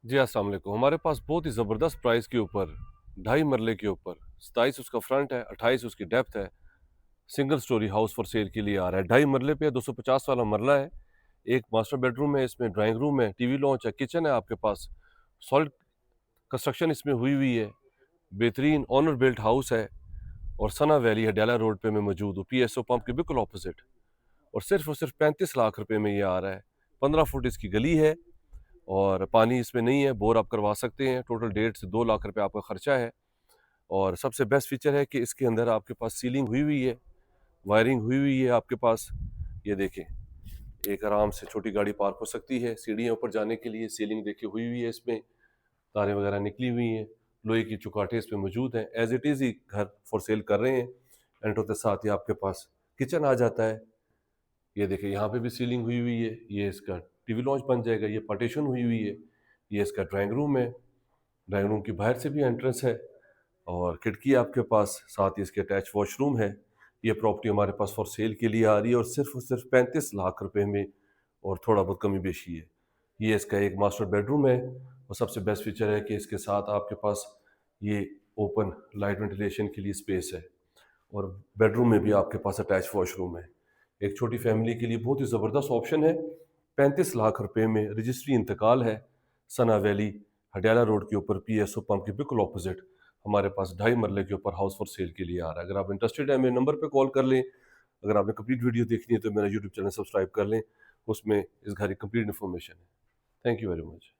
जी, अस्सलाम वालेकुम। हमारे पास बहुत ही ज़बरदस्त प्राइस के ऊपर 2.5 मरले के ऊपर 27 उसका फ्रंट है, 28 उसकी डेप्थ है, single storey house for sale के लिए आ रहा है। 2.5 मरले पे 250 वाला मरला है। एक मास्टर बेडरूम है, इसमें ड्राइंग रूम है, टीवी लॉन्च है, किचन है आपके पास। सॉलिड कंस्ट्रक्शन इसमें हुई हुई है। बेहतरीन ओनर बिल्ट हाउस है और सना वैली हडियाला रोड पे मैं मौजूद हूँ, पीएसओ पंप के बिल्कुल ऑपोजिट। और सिर्फ 35 लाख रुपए में ये आ रहा है। 15 फुट इसकी गली है और पानी इसमें नहीं है, बोर आप करवा सकते हैं। टोटल 1.5 से 2 लाख रुपए आपका खर्चा है। और सबसे बेस्ट फीचर है कि इसके अंदर आपके पास सीलिंग हुई हुई है, वायरिंग हुई हुई है आपके पास। ये देखें, एक आराम से छोटी गाड़ी पार्क हो सकती है। सीढ़ियाँ ऊपर जाने के लिए सीलिंग देखिए हुई हुई है इसमें, तारें वगैरह निकली हुई हैं, लोहे की चौगाठें इसमें मौजूद हैं। एज इट इज़ ही घर फॉर सेल कर रहे हैं। एंटर होते साथ ही आपके पास किचन आ जाता है। ये देखिए, यहाँ पे भी सीलिंग हुई हुई है। ये इसका टीवी लॉन्च बन जाएगा। ये पार्टीशन हुई हुई है। ये इसका ड्राइंग रूम है। ड्राइंग रूम की बाहर से भी एंट्रेंस है और खिड़की आपके पास, साथ ही इसके अटैच वॉशरूम है। ये प्रॉपर्टी हमारे पास फॉर सेल के लिए आ रही है और सिर्फ 35 लाख रुपए में, और थोड़ा बहुत कमी बेशी है। ये इसका एक मास्टर बेडरूम है और सबसे बेस्ट फीचर है कि इसके साथ आपके पास ये ओपन लाइट वेंटिलेशन के लिए स्पेस है और बेडरूम में भी आपके पास अटैच वॉशरूम है। एक छोटी फैमिली के लिए बहुत ही ज़बरदस्त ऑप्शन है। 35 लाख रुपए में रजिस्ट्री इंतकाल है। सना वैली हडियाला रोड के ऊपर पीएसओ पंप के बिल्कुल ऑपोजिट हमारे पास 2.5 मरले के ऊपर हाउस फॉर सेल के लिए आ रहा है। अगर आप इंटरेस्टेड हैं, मेरे नंबर पे कॉल कर लें। अगर आपने कंप्लीट वीडियो देखनी है तो मेरा यूट्यूब चैनल सब्सक्राइब कर लें, उसमें इस घर की कंप्लीट इन्फॉर्मेशन है। Thank you very much.